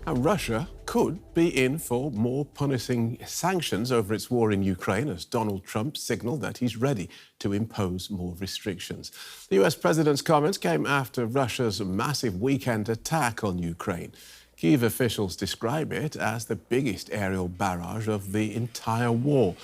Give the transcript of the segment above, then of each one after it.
And Russia could be in for more punishing sanctions over its war in Ukraine as Donald Trump signalled that he's ready to impose more restrictions. The US president's comments came after Russia's massive weekend attack on Ukraine. Kyiv officials describe it as the biggest aerial barrage of the entire war.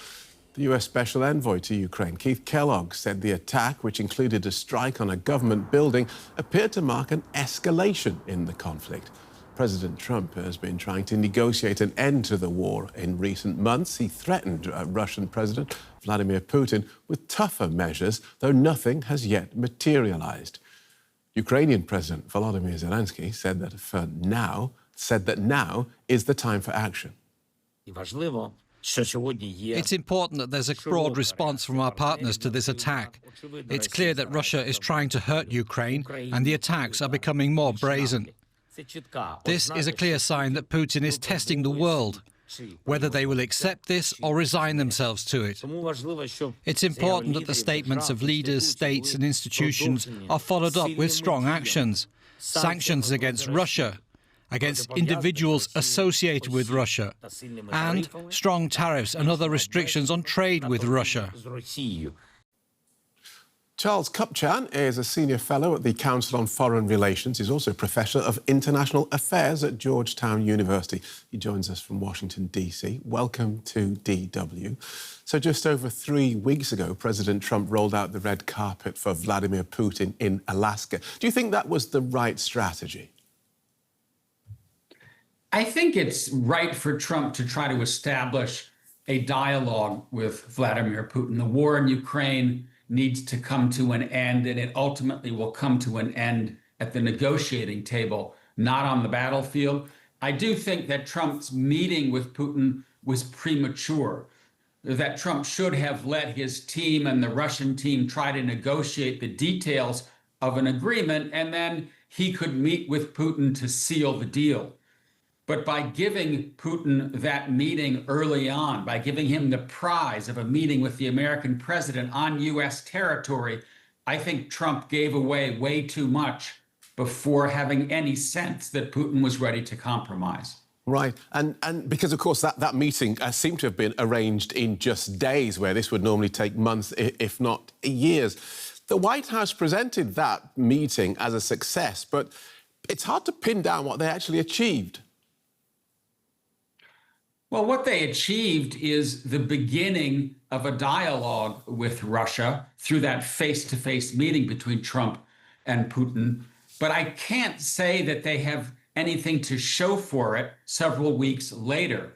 The US Special Envoy to Ukraine, Kellogg, said the attack, which included a strike on a government building, appeared to mark an escalation in the conflict. President Trump has been trying to negotiate an end to the war in recent months. He threatened Russian President Vladimir Putin with tougher measures, though nothing has yet materialized. Ukrainian President Volodymyr Zelenskyy said that now is the time for action. It's important that there's a broad response from our partners to this attack. It's clear that Russia is trying to hurt Ukraine, and the attacks are becoming more brazen. This is a clear sign that Putin is testing the world, whether they will accept this or resign themselves to it. It's important that the statements of leaders, states and institutions are followed up with strong actions. Sanctions against Russia, against individuals associated with Russia, and strong tariffs and other restrictions on trade with Russia. Charles Kupchan is a senior fellow at the Council on Foreign Relations. He's also a professor of international affairs at Georgetown University. He joins us from Washington, D.C. Welcome to DW. So just over 3 weeks ago, President Trump rolled out the red carpet for Vladimir Putin in Alaska. Do you think that was the right strategy? I think it's right for Trump to try to establish a dialogue with Vladimir Putin. The war in Ukraine needs to come to an end, and it ultimately will come to an end at the negotiating table, not on the battlefield. I do think that Trump's meeting with Putin was premature, that Trump should have let his team and the Russian team try to negotiate the details of an agreement, and then he could meet with Putin to seal the deal. But by giving Putin that meeting early on, by giving him the prize of a meeting with the American president on U.S. territory, I think Trump gave away way too much before having any sense that Putin was ready to compromise. Right. And because, of course, that meeting seemed to have been arranged in just days, where this would normally take months, if not years. The White House presented that meeting as a success, but it's hard to pin down what they actually achieved. Well, what they achieved is the beginning of a dialogue with Russia through that face-to-face meeting between Trump and Putin. But I can't say that they have anything to show for it several weeks later.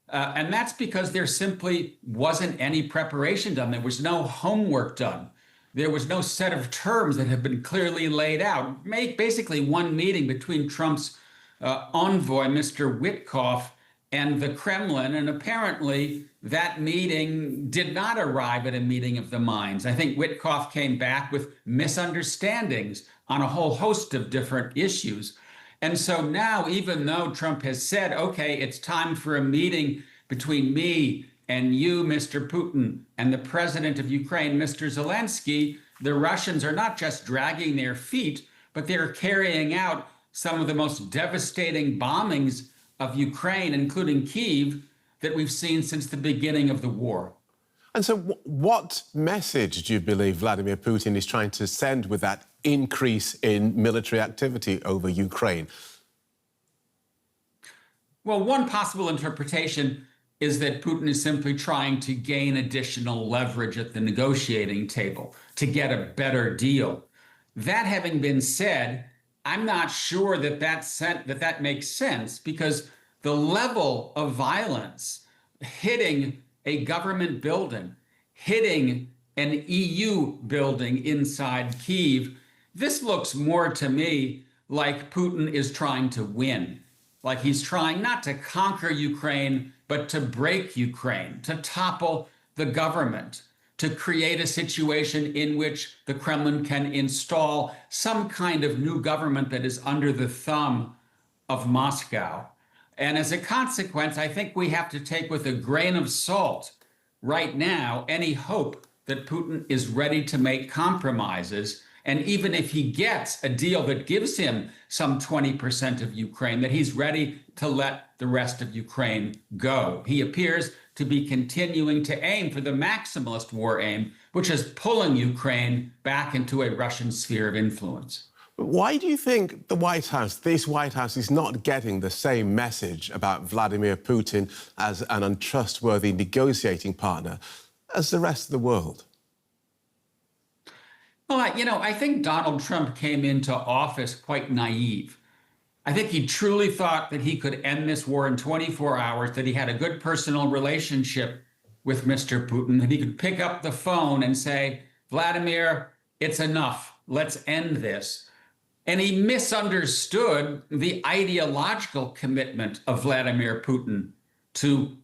And that's because there simply wasn't any preparation done. There was no homework done. There was no set of terms that have been clearly laid out. Basically one meeting between Trump's envoy, Mr. Witkoff, and the Kremlin, and apparently that meeting did not arrive at a meeting of the minds. I think Witkoff came back with misunderstandings on a whole host of different issues. And so now, even though Trump has said, okay, it's time for a meeting between me and you, Mr. Putin, and the president of Ukraine, Mr. Zelenskyy, the Russians are not just dragging their feet, but they're carrying out some of the most devastating bombings of Ukraine, including Kyiv, that we've seen since the beginning of the war. And so what message do you believe Vladimir Putin is trying to send with that increase in military activity over Ukraine? Well, one possible interpretation is that Putin is simply trying to gain additional leverage at the negotiating table to get a better deal. That having been said, I'm not sure that that makes sense, because the level of violence hitting a government building, hitting an EU building inside Kyiv, this looks more to me like Putin is trying to win, like he's trying not to conquer Ukraine, but to break Ukraine, to topple the government, to create a situation in which the Kremlin can install some kind of new government that is under the thumb of Moscow. And as a consequence, I think we have to take with a grain of salt right now any hope that Putin is ready to make compromises And even if he gets a deal that gives him some 20% of Ukraine, that he's ready to let the rest of Ukraine go. He appears to be continuing to aim for the maximalist war aim, which is pulling Ukraine back into a Russian sphere of influence. Why do you think the White House, this White House, is not getting the same message about Vladimir Putin as an untrustworthy negotiating partner as the rest of the world? Well, I think Donald Trump came into office quite naive. I think he truly thought that he could end this war in 24 hours, that he had a good personal relationship with Mr. Putin, that he could pick up the phone and say, Vladimir, it's enough. Let's end this. And he misunderstood the ideological commitment of Vladimir Putin to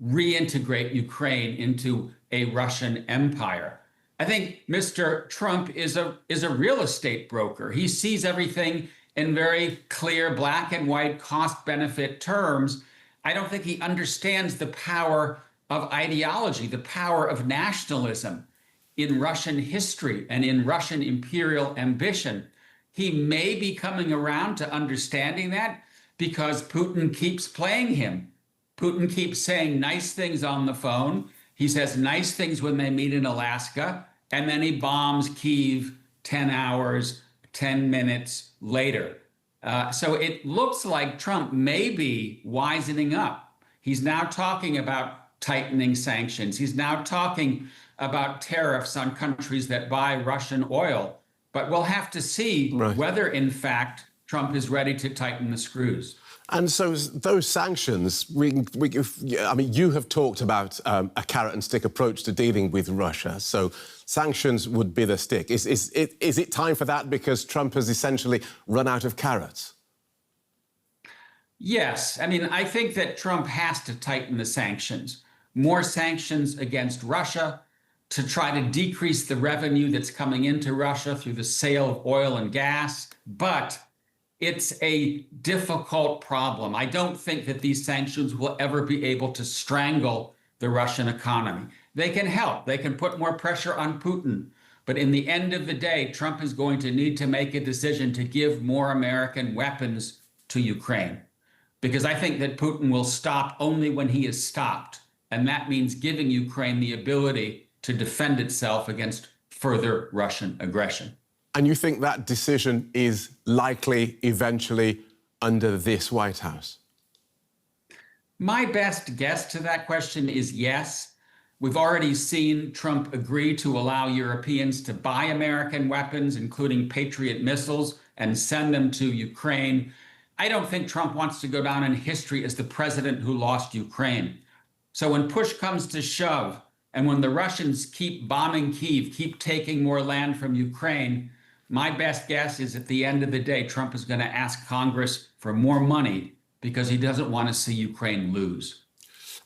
reintegrate Ukraine into a Russian empire. I think Mr. Trump is a real estate broker. He sees everything in very clear black and white cost-benefit terms. I don't think he understands the power of ideology, the power of nationalism in Russian history and in Russian imperial ambition. He may be coming around to understanding that because Putin keeps playing him. Putin keeps saying nice things on the phone. He says nice things when they meet in Alaska, and then he bombs Kyiv 10 hours, 10 minutes later. So it looks like Trump may be wisening up. He's now talking about tightening sanctions. He's now talking about tariffs on countries that buy Russian oil. But we'll have to see whether, in fact, Trump is ready to tighten the screws. And so those sanctions, I mean, you have talked about a carrot and stick approach to dealing with Russia. So sanctions would be the stick. Is it time for that because Trump has essentially run out of carrots? Yes. I mean, I think that Trump has to tighten the sanctions. More sanctions against Russia to try to decrease the revenue that's coming into Russia through the sale of oil and gas. But it's a difficult problem. I don't think that these sanctions will ever be able to strangle the Russian economy. They can help. They can put more pressure on Putin. But in the end of the day, Trump is going to need to make a decision to give more American weapons to Ukraine. Because I think that Putin will stop only when he is stopped. And that means giving Ukraine the ability to defend itself against further Russian aggression. And you think that decision is likely eventually under this White House? My best guess to that question is yes. We've already seen Trump agree to allow Europeans to buy American weapons, including Patriot missiles, and send them to Ukraine. I don't think Trump wants to go down in history as the president who lost Ukraine. So when push comes to shove, and when the Russians keep bombing Kyiv, keep taking more land from Ukraine, my best guess is at the end of the day, Trump is going to ask Congress for more money because he doesn't want to see Ukraine lose.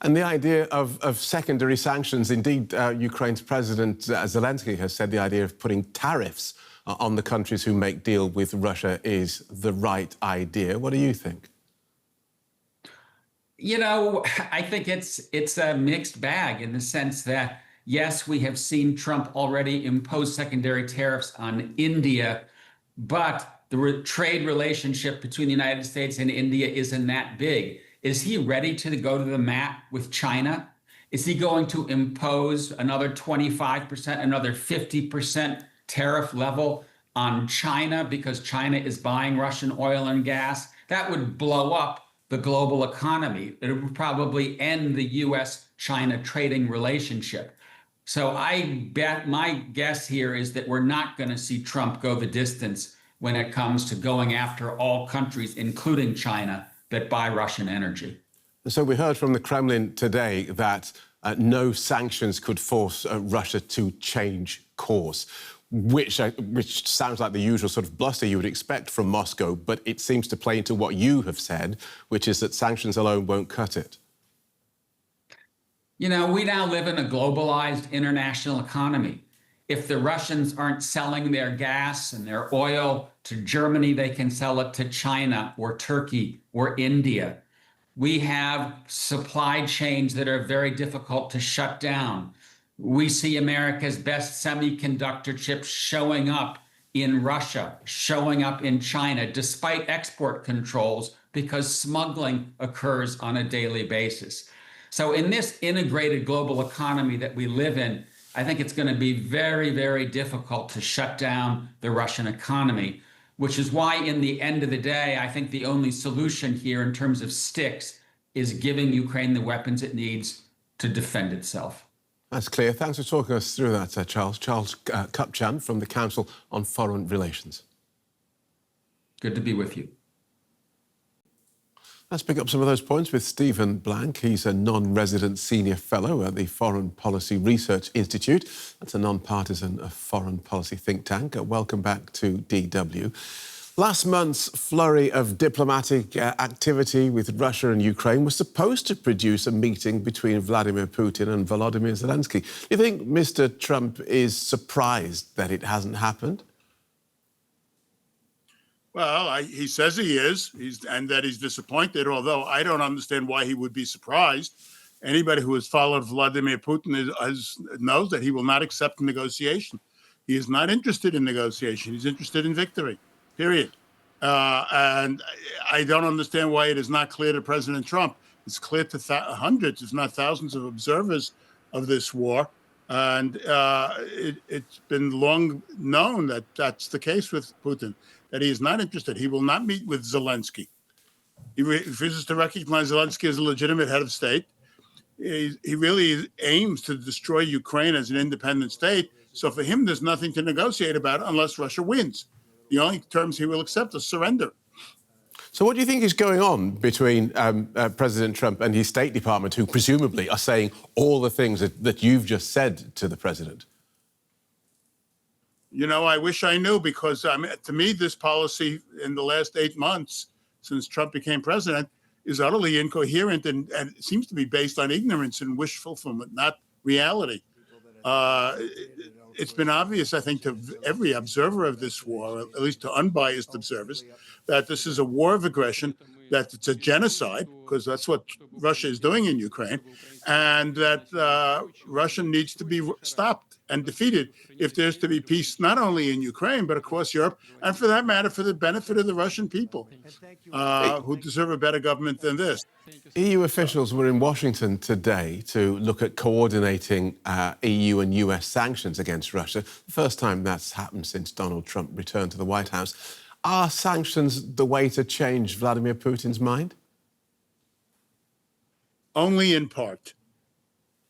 And the idea of secondary sanctions, indeed, Ukraine's President Zelenskyy has said the idea of putting tariffs on the countries who make deal with Russia is the right idea. What do you think? You know, I think it's a mixed bag in the sense that, yes, we have seen Trump already impose secondary tariffs on India, but the trade relationship between the United States and India isn't that big. Is he ready to go to the mat with China? Is he going to impose another 25%, another 50% tariff level on China because China is buying Russian oil and gas? That would blow up the global economy. It would probably end the US-China trading relationship. So I bet my guess here is that we're not going to see Trump go the distance when it comes to going after all countries, including China, that buy Russian energy. So we heard from the Kremlin today that no sanctions could force Russia to change course, which sounds like the usual sort of bluster you would expect from Moscow, but it seems to play into what you have said, which is that sanctions alone won't cut it. You know, we now live in a globalized international economy. If the Russians aren't selling their gas and their oil to Germany, they can sell it to China or Turkey or India. We have supply chains that are very difficult to shut down. We see America's best semiconductor chips showing up in Russia, showing up in China, despite export controls, because smuggling occurs on a daily basis. So in this integrated global economy that we live in, I think it's going to be very, very difficult to shut down the Russian economy, which is why in the end of the day, I think the only solution here in terms of sticks is giving Ukraine the weapons it needs to defend itself. That's clear. Thanks for talking us through that, Charles. Charles Kupchan from the Council on Foreign Relations. Good to be with you. Let's pick up some of those points with Stephen Blank. He's a non-resident senior fellow at the Foreign Policy Research Institute. That's a non-partisan foreign policy think tank. Welcome back to DW. Last month's flurry of diplomatic activity with Russia and Ukraine was supposed to produce a meeting between Vladimir Putin and Volodymyr Zelenskyy. Do you think Mr. Trump is surprised that it hasn't happened? Well, he says he is, and that he's disappointed, although I don't understand why he would be surprised. Anybody who has followed Vladimir Putin knows that he will not accept negotiation. He is not interested in negotiation. He's interested in victory, period. And I don't understand why it is not clear to President Trump. It's clear to hundreds, if not thousands, of observers of this war. And it's been long known that that's the case with Putin, that he is not interested. He will not meet with Zelenskyy. He refuses to recognize Zelenskyy as a legitimate head of state. He really aims to destroy Ukraine as an independent state. So for him, there's nothing to negotiate about unless Russia wins. The only terms he will accept is surrender. So what do you think is going on between President Trump and his State Department, who presumably are saying all the things that you've just said to the president? You know, I wish I knew, because to me, this policy in the last 8 months since Trump became president is utterly incoherent and it seems to be based on ignorance and wish fulfillment, not reality. It's been obvious, I think, to every observer of this war, at least to unbiased observers, that this is a war of aggression, that it's a genocide, because that's what Russia is doing in Ukraine, and that Russia needs to be stopped and defeated if there's to be peace, not only in Ukraine, but across Europe, and for that matter, for the benefit of the Russian people, who deserve a better government than this. EU officials were in Washington today to look at coordinating EU and US sanctions against Russia. The first time that's happened since Donald Trump returned to the White House. Are sanctions the way to change Vladimir Putin's mind? Only in part.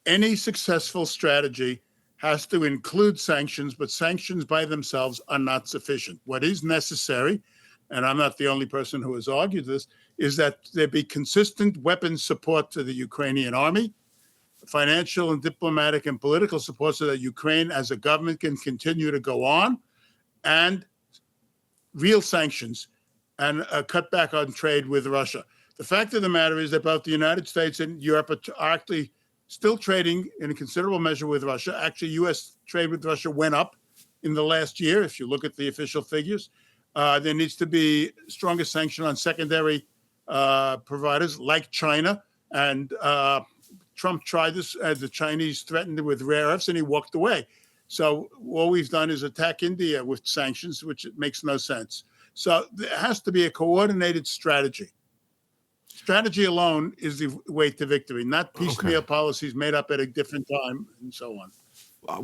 Any successful strategy has to include sanctions, but sanctions by themselves are not sufficient. What is necessary, and I'm not the only person who has argued this, is that there be consistent weapons support to the Ukrainian army, financial and diplomatic and political support so that Ukraine as a government can continue to go on, and real sanctions and a cutback on trade with Russia. The fact of the matter is that both the United States and Europe are actually still trading in a considerable measure with Russia. Actually, U.S. trade with Russia went up in the last year, if you look at the official figures. There needs to be stronger sanction on secondary providers like China. And Trump tried this. The Chinese threatened with rare earths, and he walked away. So all we've done is attack India with sanctions, which makes no sense. So there has to be a coordinated strategy. Strategy alone is the way to victory, not piecemeal policies made up at a different time and so on.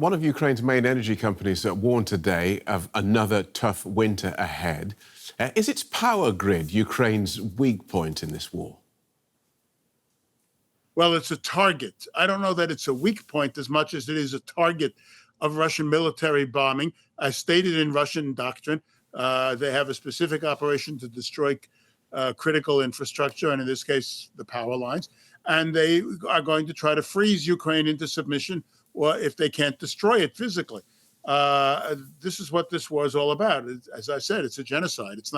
One of Ukraine's main energy companies warned today of another tough winter ahead. Is its power grid Ukraine's weak point in this war? Well, it's a target. I don't know that it's a weak point as much as it is a target of Russian military bombing. As stated in Russian doctrine, they have a specific operation to destroy critical infrastructure, and in this case, the power lines. And they are going to try to freeze Ukraine into submission, or if they can't destroy it physically. This is what this war is all about. As I said, it's a genocide. It's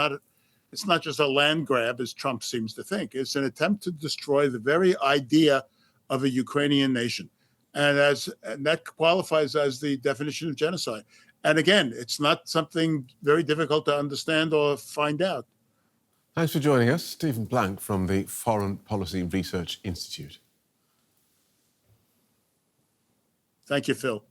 not just a land grab, as Trump seems to think. It's an attempt to destroy the very idea of a Ukrainian nation. And that qualifies as the definition of genocide. And again, it's not something very difficult to understand or find out. Thanks for joining us. Stephen Blank from the Foreign Policy Research Institute. Thank you, Phil.